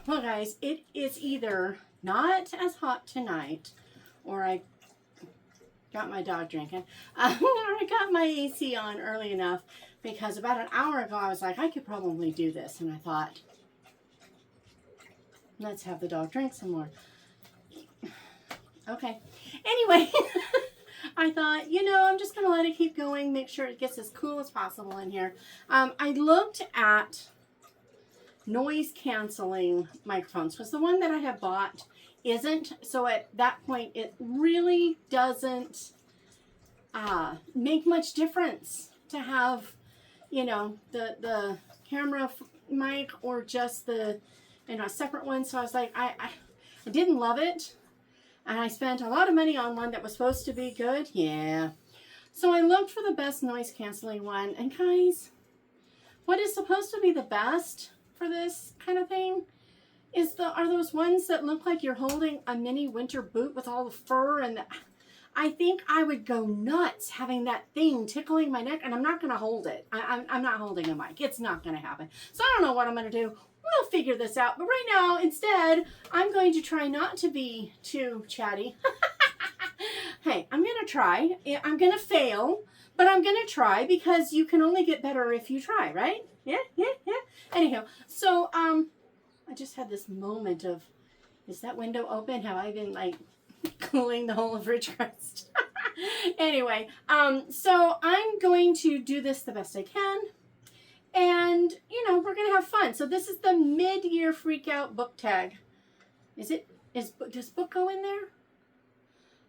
Well, guys, it is either not as hot tonight, or I got my dog drinking, or I got my AC on early enough, because about an hour ago I was like, I could probably do this, and I thought, let's have the dog drink some more. Okay. Anyway, I thought, I'm just going to let it keep going, make sure it gets as cool as possible in here. I looked at noise canceling microphones because the one that I have bought isn't. So at that point, it really doesn't make much difference to have, the camera mic or just the, separate one. So I was like, I didn't love it. And I spent a lot of money on one that was supposed to be good. Yeah. So I looked for the best noise canceling one. And guys, what is supposed to be the best for this kind of thing are those ones that look like you're holding a mini winter boot with all the fur, and I think I would go nuts having that thing tickling my neck, and I'm not going to hold it. I'm not holding a mic. It's not going to happen. So I don't know what I'm going to do. We'll figure this out. But right now, instead, I'm going to try not to be too chatty. Hey, I'm going to try. I'm going to fail, but I'm going to try, because you can only get better if you try, right? Yeah. Anyhow, so I just had this moment of, is that window open? Have I been like cooling the whole of Ridgecrest? Anyway, so I'm going to do this the best I can. And, we're going to have fun. So this is the mid-year freak out book tag. Does book go in there?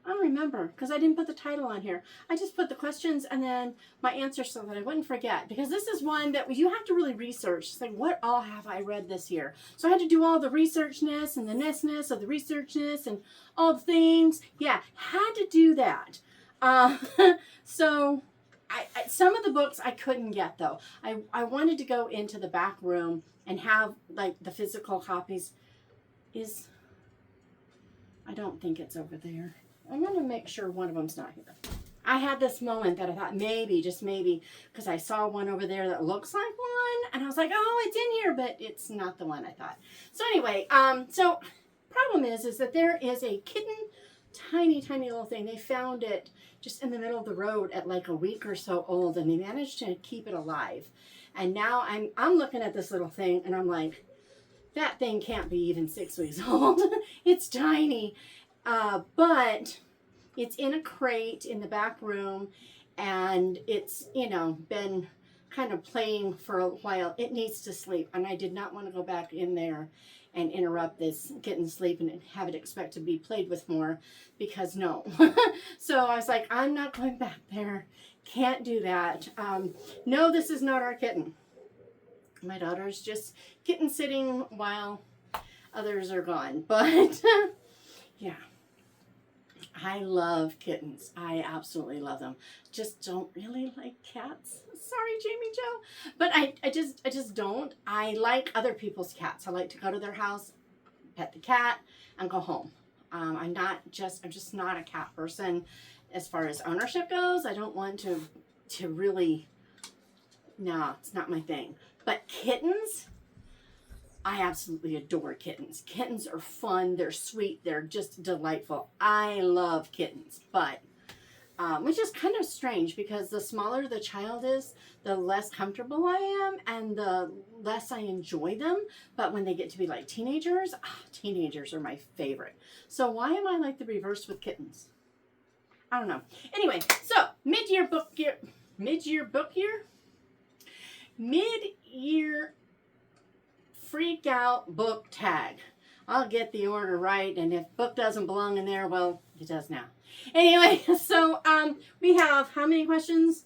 I don't remember, because I didn't put the title on here. I just put the questions and then my answers so that I wouldn't forget. Because this is one that you have to really research. It's like, what all have I read this year? So I had to do all the researchness and the ness of the researchness and all the things. Yeah, had to do that. So some of the books I couldn't get, though. I wanted to go into the back room and have, like, the physical copies. I don't think it's over there. I'm going to make sure one of them's not here. I had this moment that I thought maybe, just maybe, because I saw one over there that looks like one, and I was like, oh, it's in here, but it's not the one I thought. So anyway, so problem is that there is a kitten, tiny little thing. They found it just in the middle of the road at like a week or so old, and they managed to keep it alive. And now I'm looking at this little thing, and I'm like, that thing can't be even 6 weeks old. It's tiny. But it's in a crate in the back room, and it's, been kind of playing for a while. It needs to sleep, and I did not want to go back in there and interrupt this kitten's sleep and have it expect to be played with more, because no. So I was like, I'm not going back there. Can't do that. No, this is not our kitten. My daughter's just kitten sitting while others are gone. But yeah. I love kittens. I absolutely love them. Just don't really like cats. Sorry, Jamie Joe. But I just don't. I like other people's cats. I like to go to their house, pet the cat, and go home. I'm just not a cat person. As far as ownership goes, I don't want to really, no, it's not my thing. But kittens, I absolutely adore kittens. Kittens are fun. They're sweet. They're just delightful. I love kittens, but which is kind of strange, because the smaller the child is, the less comfortable I am and the less I enjoy them. But when they get to be like teenagers, teenagers are my favorite. So why am I like the reverse with kittens? I don't know. Anyway, so mid-year freak out book tag. I'll get the order right, and if book doesn't belong in there, well, it does now. Anyway, so we have how many questions?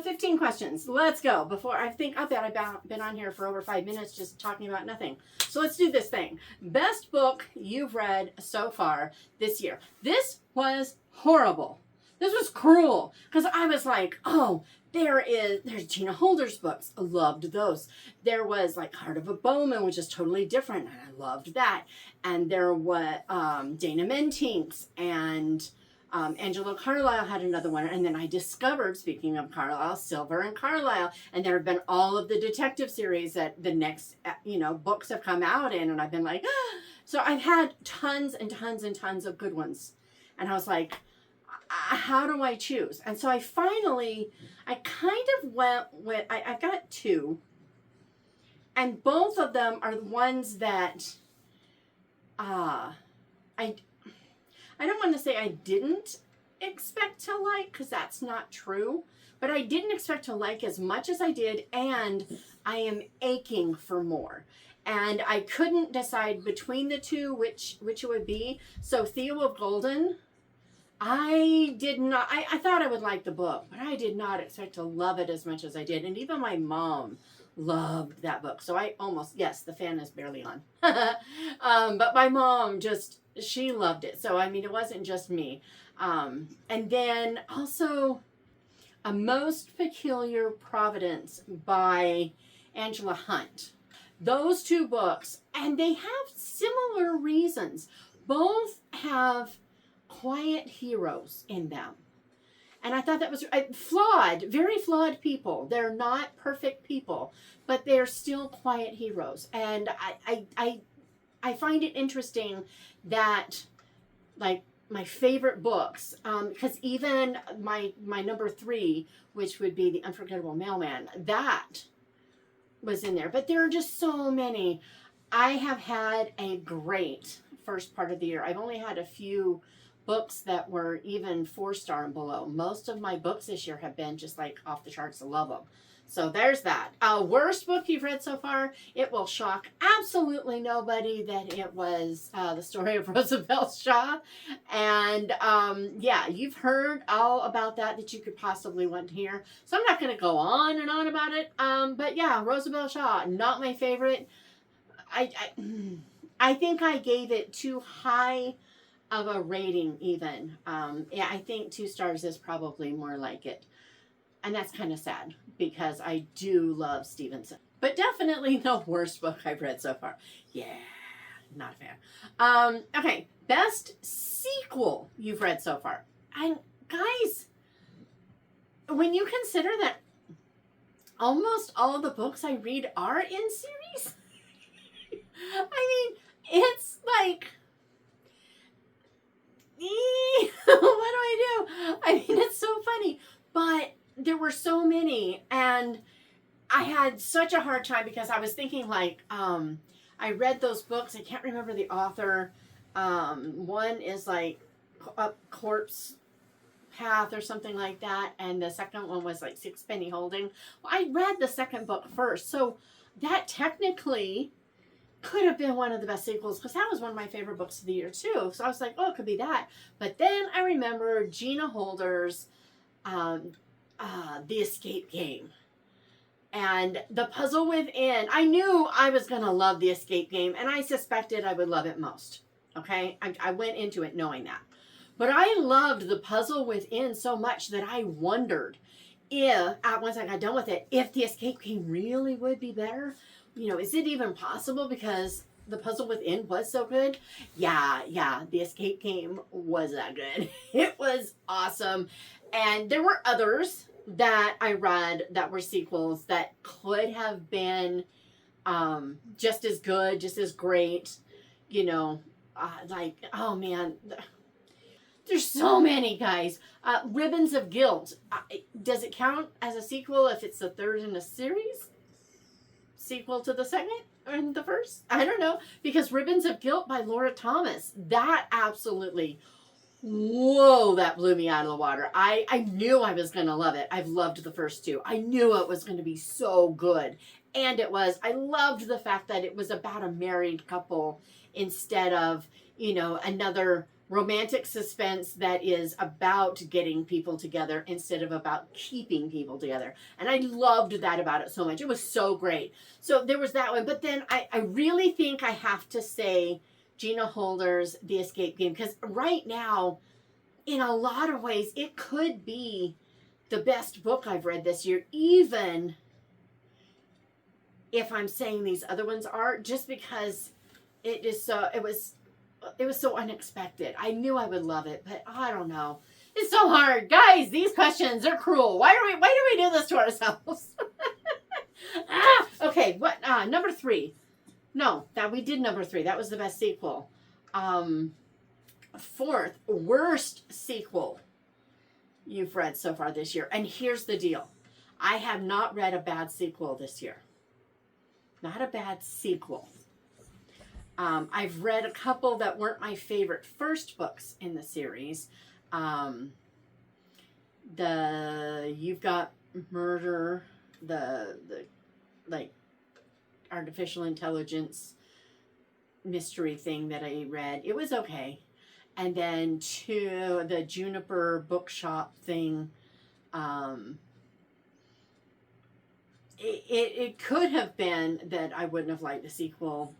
15 questions. Let's go. I bet I've been on here for over 5 minutes just talking about nothing. So let's do this thing. Best book you've read so far this year. This was horrible. This was cruel, because I was like, oh, there's Gina Holder's books. I loved those. There was like Heart of a Bowman, which is totally different, and I loved that. And there was Dana Mentink's, and Angelo Carlisle had another one, and then I discovered, speaking of Carlisle, Silver and Carlisle, and there have been all of the detective series that the next, books have come out in, and I've been like, so I've had tons and tons and tons of good ones, and I was like, how do I choose? And so I kind of went with, I got two, and both of them are the ones that, I don't want to say I didn't expect to like, because that's not true, but I didn't expect to like as much as I did, and I am aching for more. And I couldn't decide between the two which it would be. So Theo of Golden, I thought I would like the book, but I did not expect to love it as much as I did. And even my mom loved that book. So yes, the fan is barely on. But my mom she loved it. So, I mean, it wasn't just me. And then also A Most Peculiar Providence by Angela Hunt. Those two books, and they have similar reasons. Both have quiet heroes in them. And I thought that was very flawed people. They're not perfect people, but they're still quiet heroes. And I find it interesting that, like, my favorite books, because even my number 3, which would be The Unforgettable Mailman, that was in there. But there are just so many. I have had a great first part of the year. I've only had a few books that were even 4-star and below. Most of my books this year have been just like off the charts. I love them. So there's that. Worst book you've read so far? It will shock absolutely nobody that it was The Story of Roosevelt Shaw. And yeah, you've heard all about that you could possibly want to hear. So I'm not going to go on and on about it. But yeah, Roosevelt Shaw, not my favorite. I think I gave it too high of a rating even. Yeah, I think 2 stars is probably more like it. And that's kind of sad because I do love Stevenson. But definitely the worst book I've read so far. Yeah, not a fan. Okay, best sequel you've read so far. And guys, when you consider that almost all of the books I read are in series, I mean, it's like, what do I do? I mean, it's so funny, but there were so many, and I had such a hard time because I was thinking, like, I read those books. I can't remember the author. One is like Up Corpse Path or something like that, and the second one was like Sixpenny Holding. Well, I read the second book first, so that technically could have been one of the best sequels because that was one of my favorite books of the year too. So I was like, oh, it could be that. But then I remember Gina Holder's The Escape Game. And The Puzzle Within. I knew I was going to love The Escape Game, and I suspected I would love it most. Okay? I went into it knowing that. But I loved The Puzzle Within so much that I wondered if, once I got done with it, if The Escape Game really would be better. You know, is it even possible because The Puzzle Within was so good? Yeah, The Escape Game was that good. It was awesome. And there were others that I read that were sequels that could have been just as good, just as great, you know, like, oh man, there's so many, guys. Ribbons of Guilt. Does it count as a sequel if it's the third in a series? Sequel to the second and the first? I don't know, because Ribbons of Guilt by Laura Thomas, that absolutely, whoa, that blew me out of the water. I knew I was going to love it. I've loved the first 2. I knew it was going to be so good. And it was. I loved the fact that it was about a married couple instead of, you know, another romantic suspense that is about getting people together instead of about keeping people together. And I loved that about it so much. It was so great. So there was that one. But then I really think I have to say Gina Holder's The Escape Game, because right now, in a lot of ways, it could be the best book I've read this year, even if I'm saying these other ones are, just because it was it was so unexpected. I knew I would love it, but I don't know. It's so hard. Guys, these questions are cruel. Why do we do this to ourselves? Okay, what number 3. No, that we did number 3. That was the best sequel. 4th, worst sequel you've read so far this year. And here's the deal. I have not read a bad sequel this year. Not a bad sequel. I've read a couple that weren't my favorite first books in the series. You've Got Murder, the like artificial intelligence mystery thing that I read. It was okay. And then the Juniper bookshop thing. It could have been that I wouldn't have liked the sequel,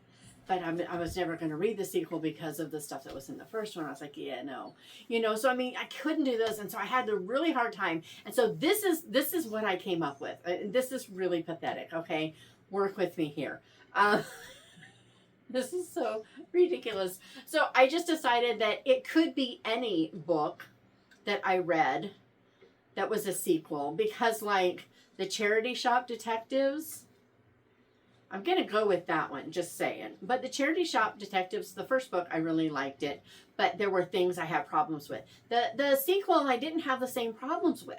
but I was never going to read the sequel because of the stuff that was in the first one. I was like, yeah, no. So I mean, I couldn't do this, and so I had a really hard time. And so this is what I came up with. This is really pathetic, okay? Work with me here. This is so ridiculous. So I just decided that it could be any book that I read that was a sequel, because like the Charity Shop Detectives, I'm going to go with that one, just saying. But the Charity Shop Detectives, the first book, I really liked it, but there were things I had problems with. The sequel, I didn't have the same problems with.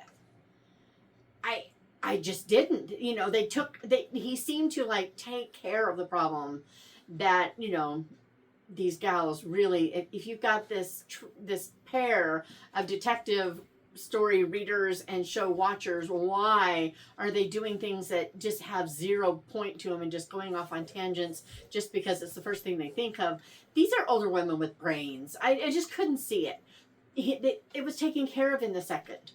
I just didn't. He seemed to like take care of the problem that, these gals really, if you've got this pair of detective story readers and show watchers, why are they doing things that just have 0 point to them and just going off on tangents just because it's the first thing they think of? These are older women with brains. I just couldn't see it. It was taken care of in the second.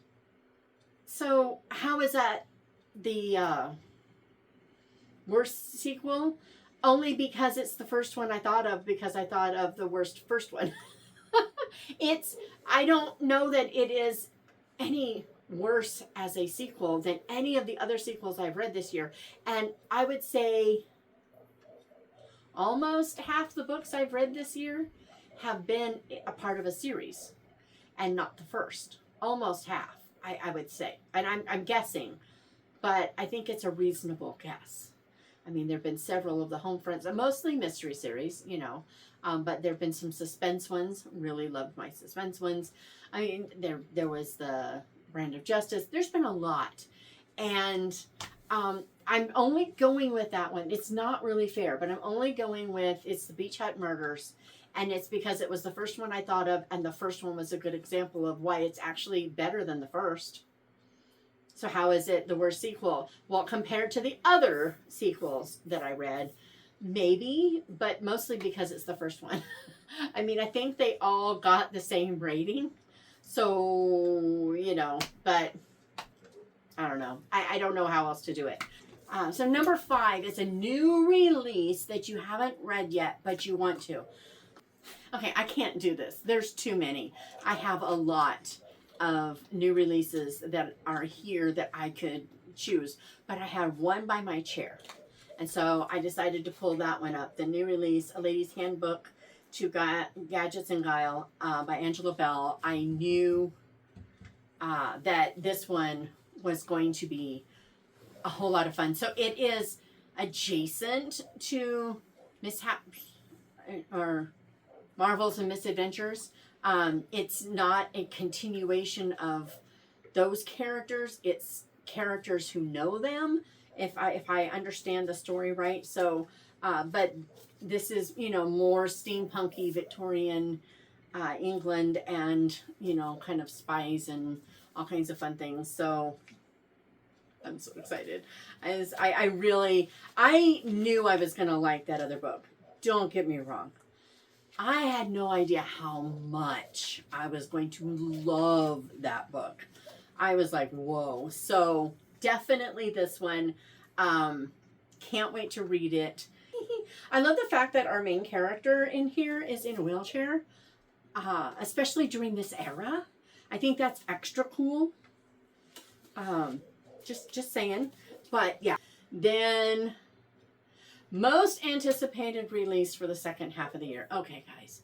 So how is that the worst sequel? Only because it's the first one I thought of, because I thought of the worst first one. I don't know that it is any worse as a sequel than any of the other sequels I've read this year. And I would say almost half the books I've read this year have been a part of a series and not the first. Almost half, I would say. And I'm guessing, but I think it's a reasonable guess. I mean, there have been several of the home fronts, mostly mystery series, but there have been some suspense ones. Really loved my suspense ones. I mean, there was the Brand of Justice. There's been a lot. And I'm only going with that one. It's not really fair, but I'm only going with, it's the Beach Hut Murders. And it's because it was the first one I thought of, and the first one was a good example of why it's actually better than the first. So how is it the worst sequel? Well, compared to the other sequels that I read, maybe, but mostly because it's the first one. I mean, I think they all got the same rating. So, but I don't know. I don't know how else to do it. So number 5 is a new release that you haven't read yet, but you want to. Okay, I can't do this. There's too many. I have a lot of new releases that are here that I could choose, but I have one by my chair, and so I decided to pull that one up. The new release, A Lady's Handbook to Gadgets and Guile by Angela Bell. I knew that this one was going to be a whole lot of fun. So it is adjacent to Marvels and Misadventures. It's not a continuation of those characters. It's characters who know them, if I understand the story right. So, but this is, more steampunky Victorian England, and, kind of spies and all kinds of fun things. So I'm so excited. I knew I was going to like that other book. Don't get me wrong. I had no idea how much I was going to love that book. I was like, whoa. So definitely this one. Can't wait to read it. I love the fact that our main character in here is in a wheelchair, especially during this era. I think that's extra cool. Just saying. But yeah. Then most anticipated release for the second half of the year. Okay, guys.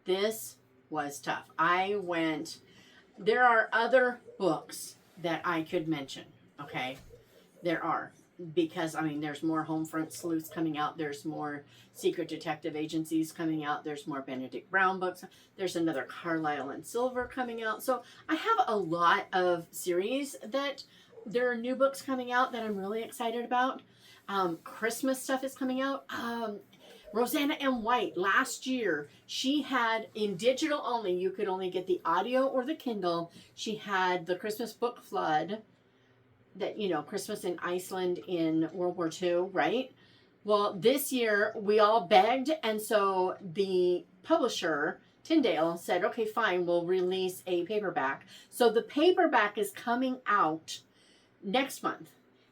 this was tough. There are other books that I could mention, okay? There are. Because, I mean, there's more Homefront sleuths coming out. There's more secret detective agencies coming out. There's more Benedict Brown books. There's another Carlisle and Silver coming out. So I have a lot of series that there are new books coming out that I'm really excited about. Christmas stuff is coming out. Rosanna M. White, last year, she had, in digital only, you could only get the audio or the Kindle. She had the Christmas book flood, that, you know, Christmas in Iceland in World War II, right? Well, this year we all begged, and so the publisher, Tyndale, said, okay, fine, we'll release a paperback. So the paperback is coming out next month.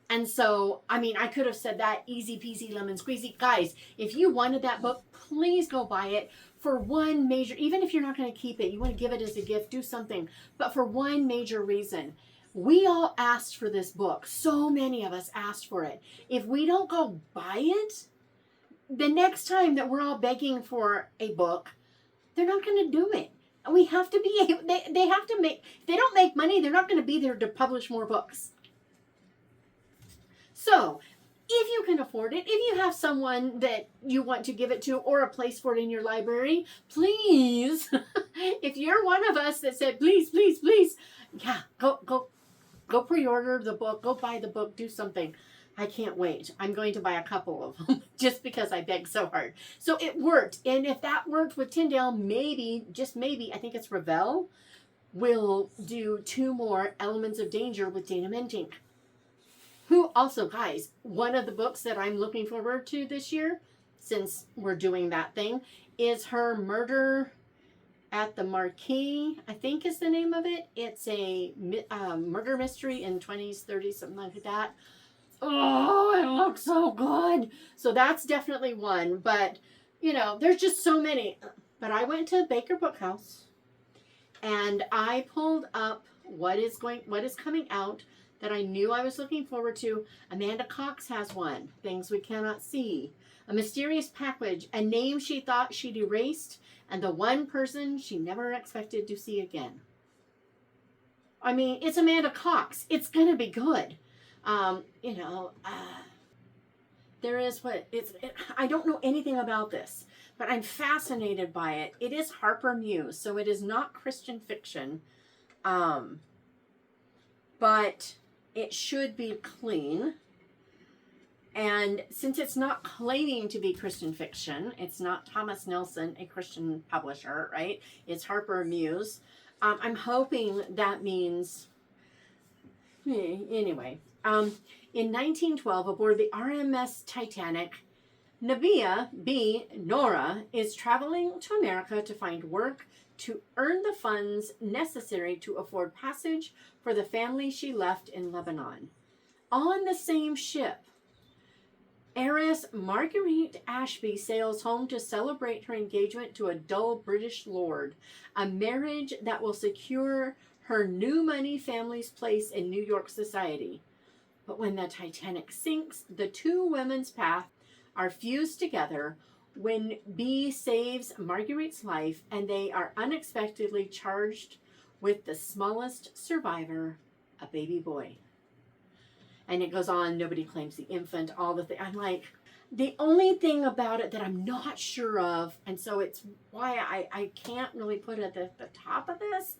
And so, I mean, I could have said that easy peasy lemon squeezy. Guys, if you wanted that book, please go buy it for one major, even if you're not going to keep it, you want to give it as a gift, do something. But for one major reason, we all asked for this book. So many of us asked for it. If we don't go buy it, the next time that we're all begging for a book, they're not going to do it. We have to be able, they have to make, if they don't make money, they're not going to be there to publish more books. So, if you can afford it, if you have someone that you want to give it to or a place for it in your library, please, if you're one of us that said, please, please, please, yeah, go pre-order the book, go buy the book, do something. I can't wait. I'm going to buy a couple of them just because I begged so hard. So it worked. And if that worked with Tyndale, maybe, just maybe, I think it's Revell, will do 2 more Elements of Danger with Dana Mentink. Who also, guys, one of the books that I'm looking forward to this year, since we're doing that thing, is her Murder at the Marquee, I think is the name of it. It's a murder mystery in 20s, 30s, something like that. Oh, it looks so good. So that's definitely one. But, you know, there's just so many. But I went to Baker Bookhouse and I pulled up what is coming out that I knew I was looking forward to. Amanda Cox has one, Things We Cannot See. A Mysterious Package, a name she thought she'd erased, and the one person she never expected to see again. I mean, it's Amanda Cox. It's going to be good. There is I don't know anything about this, but I'm fascinated by it. It is Harper Muse, so it is not Christian fiction. But it should be clean. And since it's not claiming to be Christian fiction, it's not Thomas Nelson, a Christian publisher, right? It's Harper Muse. I'm hoping that means, anyway. In 1912, aboard the RMS Titanic, Nabia B. Nora is traveling to America to find work to earn the funds necessary to afford passage for the family she left in Lebanon. On the same ship, heiress Marguerite Ashby sails home to celebrate her engagement to a dull British lord, a marriage that will secure her new money family's place in New York society. But when the Titanic sinks, the 2 women's paths are fused together when B saves Marguerite's life, and they are unexpectedly charged with the smallest survivor, a baby boy. And it goes on, nobody claims the infant, all the things. I'm like, the only thing about it that I'm not sure of, and so it's why I can't really put it at the top of this,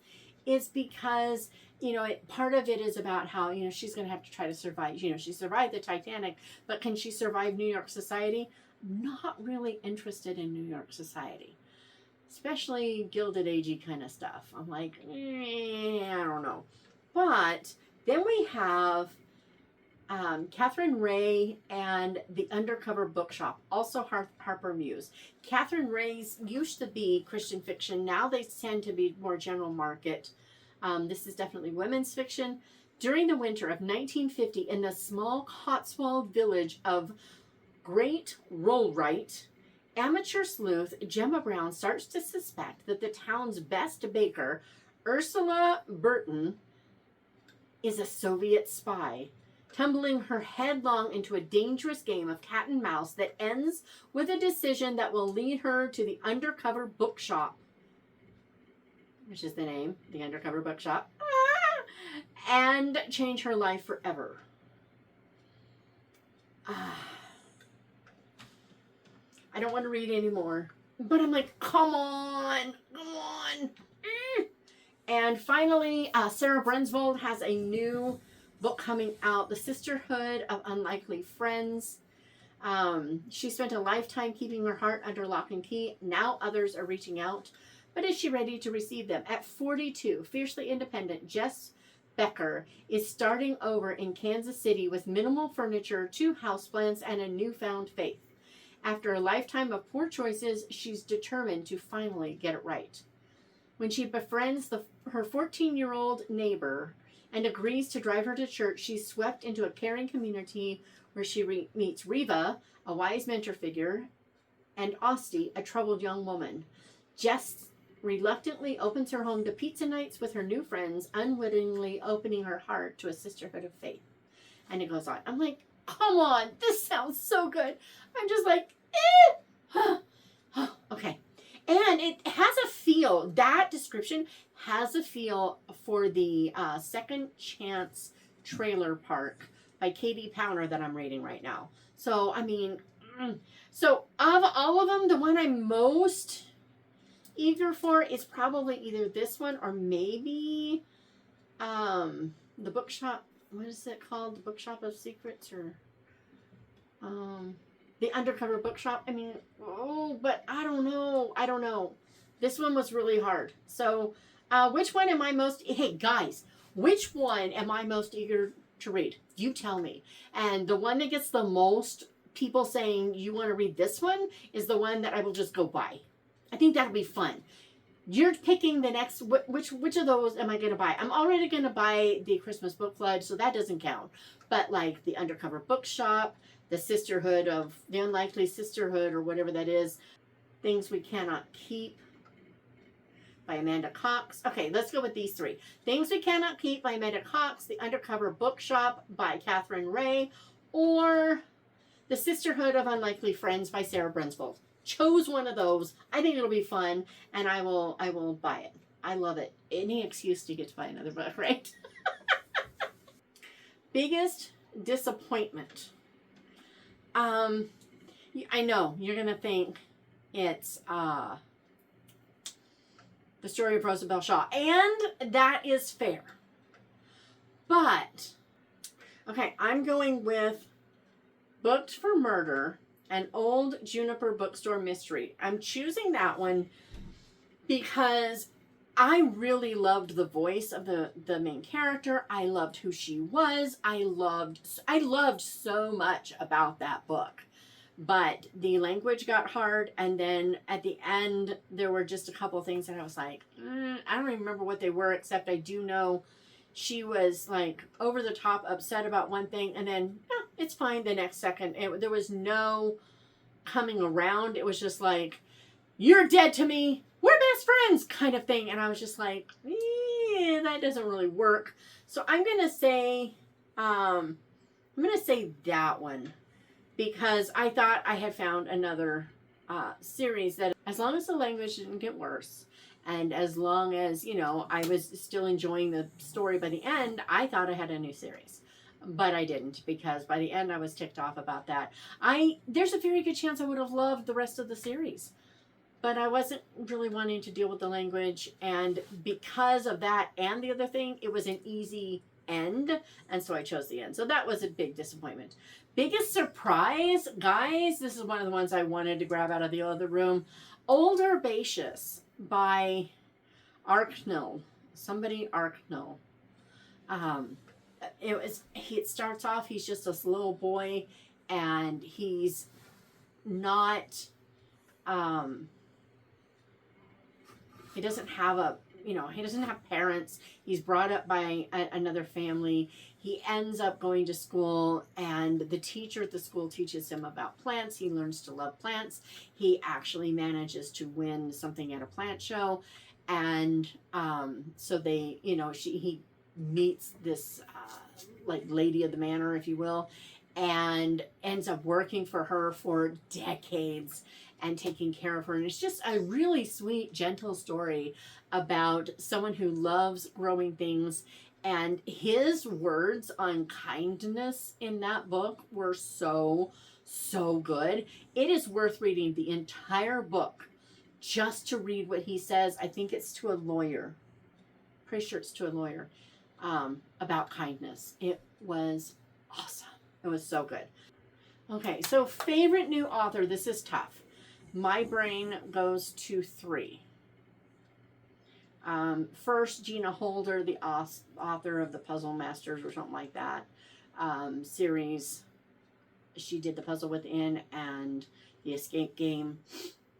is because, you know, part of it is about how, you know, she's going to have to try to survive. You know, she survived the Titanic, but can she survive New York society? Not really interested in New York society, especially Gilded Agey kind of stuff. I'm like, I don't know. But then we have Catherine Ray and the Undercover Bookshop, also Harper Muse. Catherine Ray's used to be Christian fiction. Now they tend to be more general market. This is definitely women's fiction. During the winter of 1950, in the small Cotswold village of Great Rollright, amateur sleuth Gemma Brown starts to suspect that the town's best baker, Ursula Burton, is a Soviet spy, tumbling her headlong into a dangerous game of cat and mouse that ends with a decision that will lead her to the undercover bookshop which is the name, the undercover bookshop, and change her life forever. I don't want to read anymore, but I'm like, come on. And finally, Sarah Brensvold has a new book coming out, The Sisterhood of Unlikely Friends. She spent a lifetime keeping her heart under lock and key. Now others are reaching out, but is she ready to receive them? At 42, fiercely independent, Jess Becker is starting over in Kansas City with minimal furniture, 2 houseplants, and a newfound faith. After a lifetime of poor choices, she's determined to finally get it right. When she befriends her 14-year-old neighbor and agrees to drive her to church, she's swept into a caring community where she meets Reva, a wise mentor figure, and Osti, a troubled young woman. Jess reluctantly opens her home to pizza nights with her new friends, unwittingly opening her heart to a sisterhood of faith. And it goes on. I'm like, come on, this sounds so good. I'm just like, okay. And it has a feel, that description has a feel for the Second Chance Trailer Park by Katie Powner that I'm reading right now. So, I mean, so of all of them, the one I'm most eager for is probably either this one or maybe the bookshop. What is it called? The Bookshop of Secrets, or the Undercover Bookshop. I mean, but I don't know. This one was really hard. So, which one am I most? Hey guys, which one am I most eager to read? You tell me. And the one that gets the most people saying you want to read this one is the one that I will just go buy. I think that'll be fun. You're picking the next, which of those am I going to buy? I'm already going to buy the Christmas Book Flood, so that doesn't count. But like the Undercover Bookshop, the Sisterhood of, the Unlikely Sisterhood, or whatever that is, Things We Cannot Keep by Amanda Cox. Okay, let's go with these 3. Things We Cannot Keep by Amanda Cox, The Undercover Bookshop by Catherine Ray, or The Sisterhood of Unlikely Friends by Sarah Brensvold. Chose one of those. I think it'll be fun, and I will buy it. I love it. Any excuse to get to buy another book, right? Biggest disappointment. I know you're gonna think it's The Story of Rosabelle Shaw, and that is fair. But okay, I'm going with Booked for Murder, an old Juniper bookstore mystery. I'm choosing that one because I really loved the voice of the main character. I loved who she was. I loved so much about that book. But the language got hard, and then at the end, there were just a couple of things that I was like, I don't even remember what they were, except I do know she was like over the top upset about one thing, and then it's fine the next second. There was no coming around. It was just like, you're dead to me, we're best friends kind of thing. And I was just like, that doesn't really work. So I'm gonna say that one, because I thought I had found another series that, as long as the language didn't get worse, and as long as, I was still enjoying the story by the end, I thought I had a new series. But I didn't, because by the end I was ticked off about that. There's a very good chance I would have loved the rest of the series, but I wasn't really wanting to deal with the language, and because of that and the other thing, it was an easy end, and so I chose the end. So that was a big disappointment. Biggest surprise, guys, this is one of the ones I wanted to grab out of the other room. Old Herbaceous by Arknell. Somebody Arknell. It starts off, he's just this little boy, and he's not, he doesn't have he doesn't have parents. He's brought up by another family. He ends up going to school, and the teacher at the school teaches him about plants. He learns to love plants. He actually manages to win something at a plant show, and so he meets this like lady of the manor, if you will, and ends up working for her for decades and taking care of her. And it's just a really sweet, gentle story about someone who loves growing things. And his words on kindness in that book were so, so good. It is worth reading the entire book just to read what he says. I think it's to a lawyer. Pretty sure it's to a lawyer, about kindness. It was awesome. It was so good. Okay, so favorite new author. This is tough. My brain goes to 3. First, Gina Holder, the author of the Puzzle Masters or something like that series. She did the Puzzle Within and the Escape Game.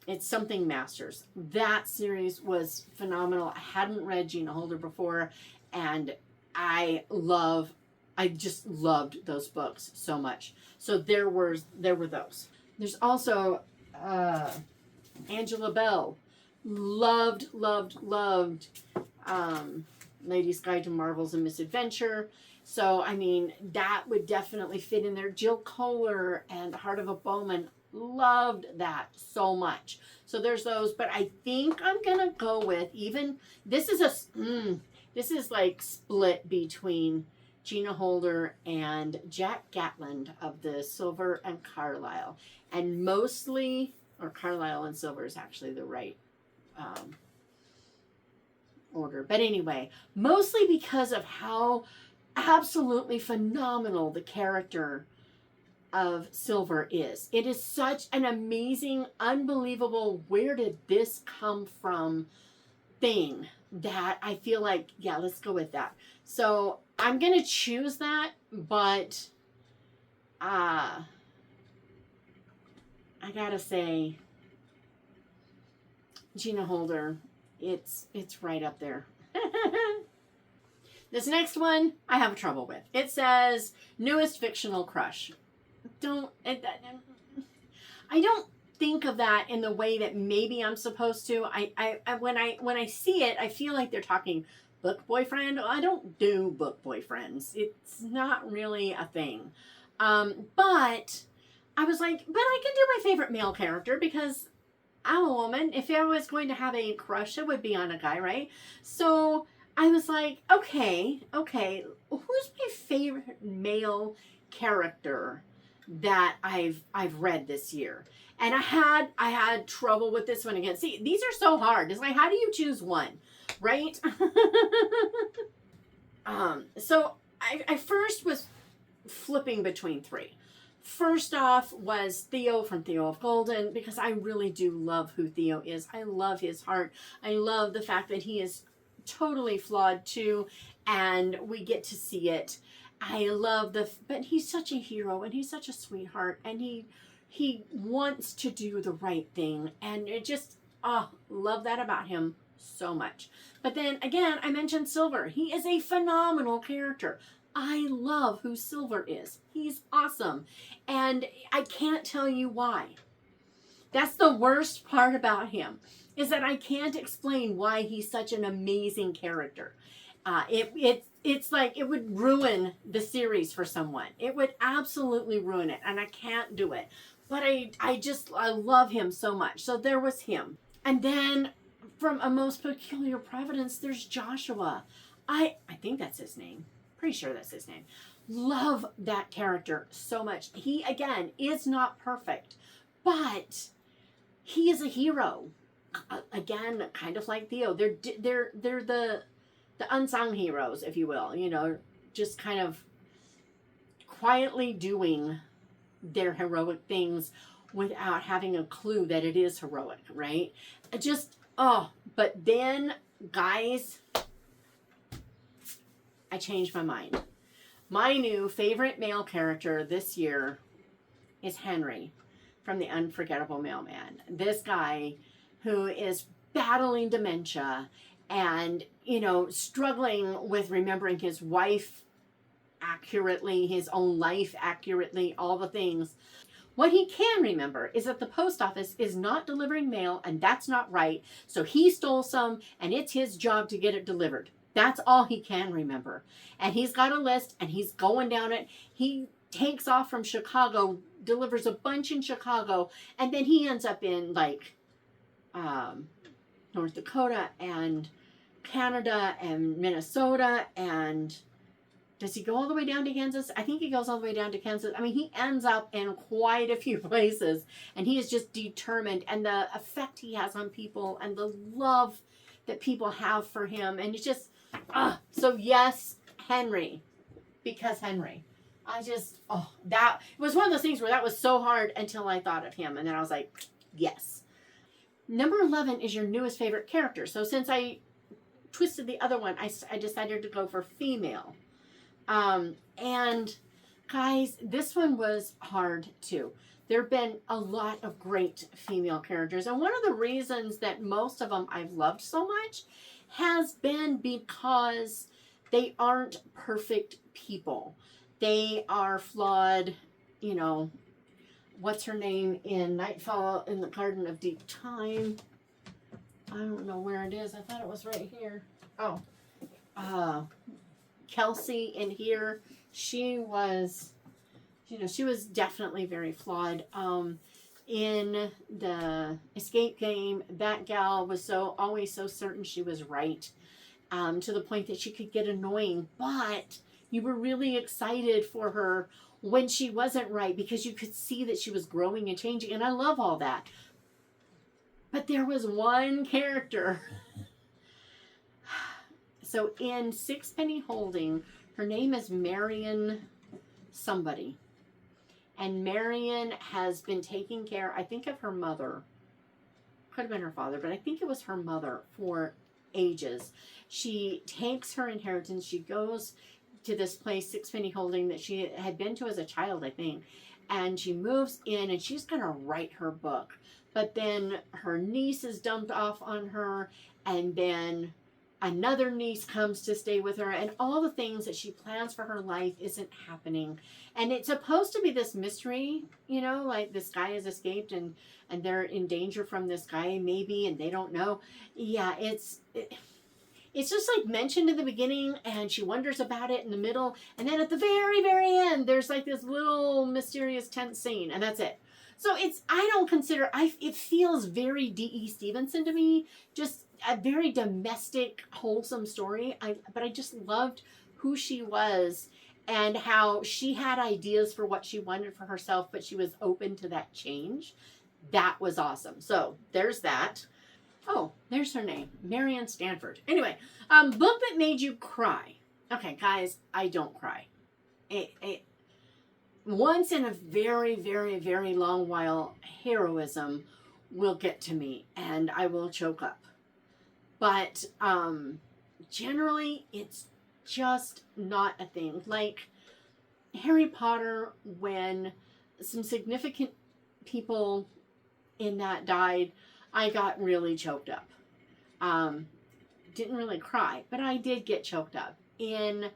It's something Masters. That series was phenomenal. I hadn't read Gina Holder before, and I just loved those books so much. So there were those. There's also Angela Bell. Loved Ladies Guide to Marvels and Misadventure. So, I mean, that would definitely fit in there. Jill Kohler and Heart of a Bowman. Loved that so much. So there's those. But I think I'm going to go with this is like split between Gina Holder and Jack Gatland of the Silver and Carlisle. And mostly, or Carlisle and Silver is actually the right order. But anyway, mostly because of how absolutely phenomenal the character of Silver is. It is such an amazing, unbelievable, where did this come from thing that I feel like, yeah, let's go with that. So I'm going to choose that, but I gotta say, Gina Holder, it's right up there. This next one I have trouble with. It says newest fictional crush. I don't think of that in the way that maybe I'm supposed to. When I see it, I feel like they're talking book boyfriend. I don't do book boyfriends. It's not really a thing. But I was like, but I can do my favorite male character because I'm a woman. If I was going to have a crush, it would be on a guy, right? So I was like, okay, who's my favorite male character that I've read this year? And I had trouble with this one again. See, these are so hard. It's like, how do you choose one, right? So I first was flipping between 3. First off was Theo from Theo of Golden, because I really do love who Theo is. I love his heart. I love the fact that he is totally flawed too, and we get to see it. I love but he's such a hero, and he's such a sweetheart, and he wants to do the right thing, and it just, love that about him so much. But then again, I mentioned Silver. He is a phenomenal character. I love who Silver is. He's awesome. And I can't tell you why. That's the worst part about him, is that I can't explain why he's such an amazing character. It's like it would ruin the series for someone. It would absolutely ruin it, and I can't do it. But I love him so much. So there was him. And then from A Most Peculiar Providence, there's Joshua. I think that's his name. Pretty sure that's his name. Love that character so much. He, again, is not perfect, but he is a hero. Again, kind of like Theo. They're the unsung heroes, if you will. You know, just kind of quietly doing their heroic things without having a clue that it is heroic, right? But then, guys, I changed my mind. My new favorite male character this year is Henry from The Unforgettable Mailman. This guy who is battling dementia and, struggling with remembering his wife accurately, his own life accurately, all the things. What he can remember is that the post office is not delivering mail, and that's not right. So he stole some, and it's his job to get it delivered. That's all he can remember. And he's got a list, and he's going down it. He takes off from Chicago, delivers a bunch in Chicago, and then he ends up in like North Dakota and Canada and Minnesota. And does he go all the way down to Kansas? I think he goes all the way down to Kansas. I mean, he ends up in quite a few places, and he is just determined, and the effect he has on people and the love that people have for him. And it's just, so yes, Henry, because Henry. I just, that it was one of those things where that was so hard until I thought of him. And then I was like, yes. Number 11 is your newest favorite character. So since I twisted the other one, I decided to go for female. And guys, this one was hard too. There have been a lot of great female characters. And one of the reasons that most of them I've loved so much has been because they aren't perfect people. They are flawed, you know. What's her name in Nightfall in the Garden of Deep Time? I don't know where it is. I thought it was right here. Kelsey in here. She was, she was definitely very flawed. In the Escape game, that gal was always so certain she was right, to the point that she could get annoying, but you were really excited for her when she wasn't right because you could see that she was growing and changing, and I love all that. But there was one character. So in Sixpenny Holding, her name is Marion somebody. And Marion has been taking care, I think, of her mother. Could have been her father, but I think it was her mother for ages. She takes her inheritance. She goes to this place, Sixpenny Holding, that she had been to as a child, I think. And she moves in, and she's going to write her book. But then her niece is dumped off on her, and then another niece comes to stay with her, and all the things that she plans for her life isn't happening. And it's supposed to be this mystery, like this guy has escaped and they're in danger from this guy maybe, and they don't know. Yeah, it's just like mentioned in the beginning, and she wonders about it in the middle, and then at the very, very end, there's like this little mysterious tense scene, and that's it. So it feels very D.E. Stevenson to me, just a very domestic, wholesome story. But I just loved who she was and how she had ideas for what she wanted for herself, but she was open to that change. That was awesome. So there's that. Oh, there's her name, Marianne Stanford. Anyway, book that made you cry. Okay, guys, I don't cry. Once in a very, very, very long while, heroism will get to me and I will choke up. But generally, it's just not a thing. Like Harry Potter, when some significant people in that died, I got really choked up. Didn't really cry, but I did get choked up. In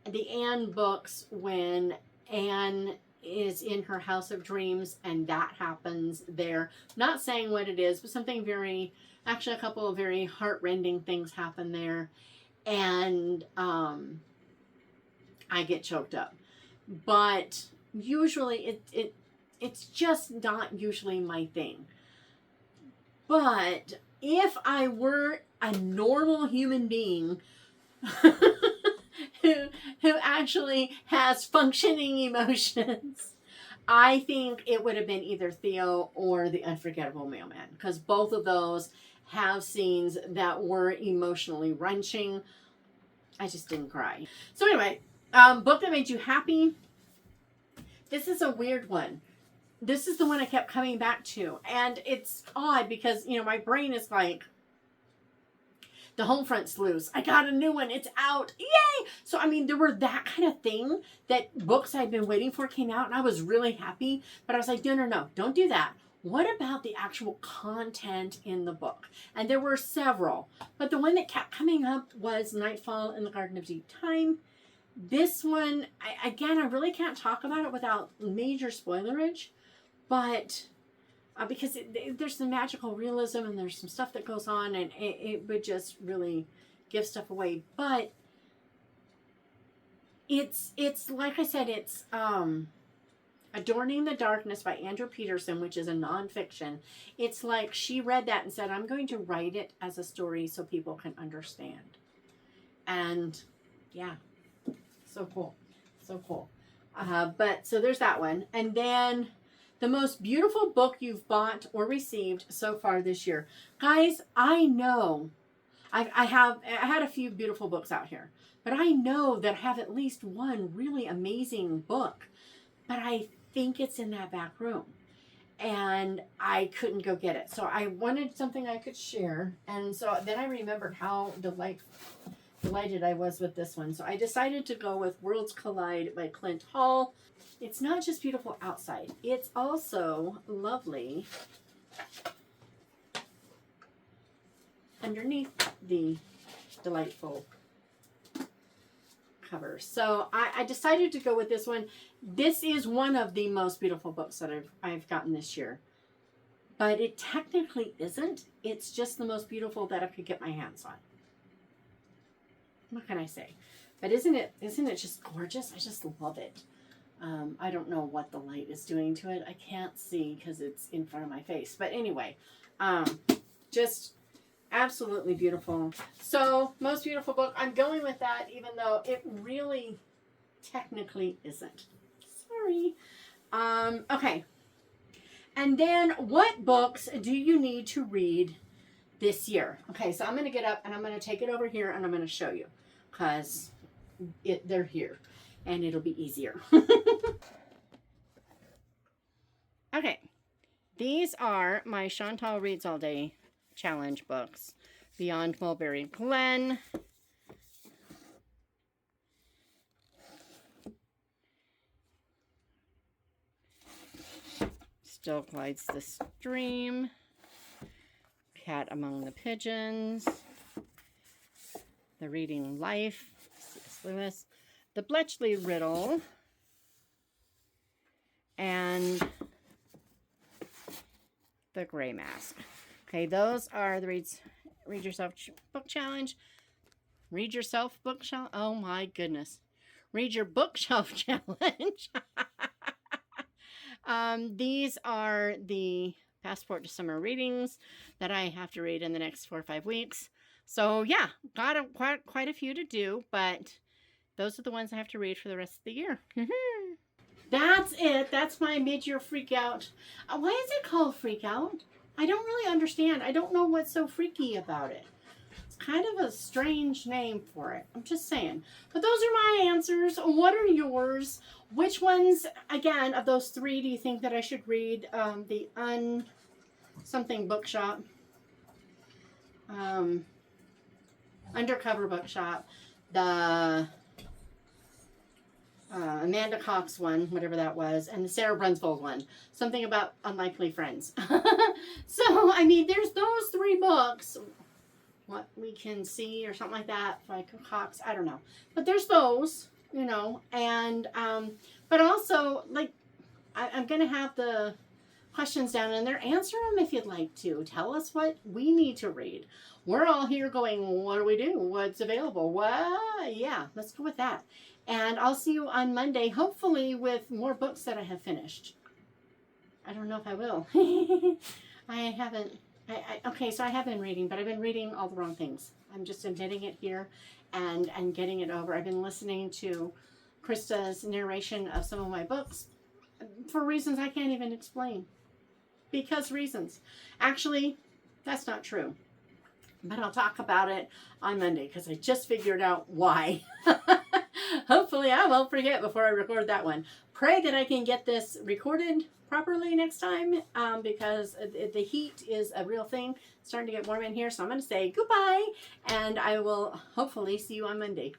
the Anne books, when Anne is in her house of dreams and that happens there, not saying what it is, but something actually a couple of very heartrending things happen there, and I get choked up. But usually it's just not usually my thing. But if I were a normal human being who actually has functioning emotions, I think it would have been either Theo or The Unforgettable Mailman, because both of those have scenes that were emotionally wrenching. I just didn't cry. So anyway, book that made you happy. This is a weird one. This is the one I kept coming back to, and it's odd because my brain is like, The Homefront's loose. I got a new one. It's out. Yay! So, there were that kind of thing that books I'd been waiting for came out, and I was really happy. But I was like, no, don't do that. What about the actual content in the book? And there were several. But the one that kept coming up was Nightfall in the Garden of Deep Time. This one, I really can't talk about it without major spoilerage. But because there's some magical realism and there's some stuff that goes on, and it would just really give stuff away. But It's like I said, it's Adorning the Darkness by Andrew Peterson, which is a nonfiction. It's like she read that and said, I'm going to write it as a story so people can understand. And yeah, so cool. So cool. But so there's that one. And then the most beautiful book you've bought or received so far this year. Guys, I know I had a few beautiful books out here, but I know that I have at least one really amazing book, but I think it's in that back room and I couldn't go get it. So I wanted something I could share. And so then I remembered how delighted I was with this one. So I decided to go with Worlds Collide by Clint Hall. It's not just beautiful outside. It's also lovely underneath the delightful cover. So I decided to go with this one. This is one of the most beautiful books that I've gotten this year. But it technically isn't. It's just the most beautiful that I could get my hands on. What can I say? But isn't it just gorgeous? I just love it. I don't know what the light is doing to it. I can't see because it's in front of my face. But anyway, just absolutely beautiful. So, most beautiful book. I'm going with that, even though it really technically isn't. Sorry. Okay. And then, what books do you need to read this year? Okay, so I'm going to get up and I'm going to take it over here and I'm going to show you. Because they're here. And it'll be easier. Okay. These are my Chantal Reads All Day Challenge books. Beyond Mulberry Glen. Still Glides the Stream. Cat Among the Pigeons. The Reading Life. C.S. Lewis. The Bletchley Riddle. And The Gray Mask. Okay, those are the Read Yourself Book Challenge. Read Yourself Book Challenge. Oh my goodness. Read Your Bookshelf Challenge. These are the Passport to Summer readings that I have to read in the next 4 or 5 weeks. So yeah, got quite a few to do, but those are the ones I have to read for the rest of the year. That's it. That's my mid-year freak out. Why is it called freak out? I don't really understand. I don't know what's so freaky about it. It's kind of a strange name for it. I'm just saying. But those are my answers. What are yours? Which ones, again, of those 3 do you think that I should read? The something bookshop. Undercover Bookshop. The Amanda Cox one, whatever that was, and the Sarah Brunsvold one. Something about unlikely friends. So, I mean, there's those 3 books. What We Can See or something like that. Like Cox, I don't know. But there's those, you know. And, but also, like, I'm going to have the questions down in there. Answer them if you'd like to. Tell us what we need to read. We're all here going, what do we do? What's available? Well, yeah, let's go with that. And I'll see you on Monday, hopefully with more books that I have finished. I don't know if I will. I haven't. Okay, so I have been reading, but I've been reading all the wrong things. I'm just admitting it here and getting it over. I've been listening to Krista's narration of some of my books for reasons I can't even explain. Because reasons. Actually, that's not true. But I'll talk about it on Monday because I just figured out why. Hopefully I won't forget before I record that one. Pray that I can get this recorded properly next time because the heat is a real thing. It's starting to get warm in here. So I'm going to say goodbye and I will hopefully see you on Monday.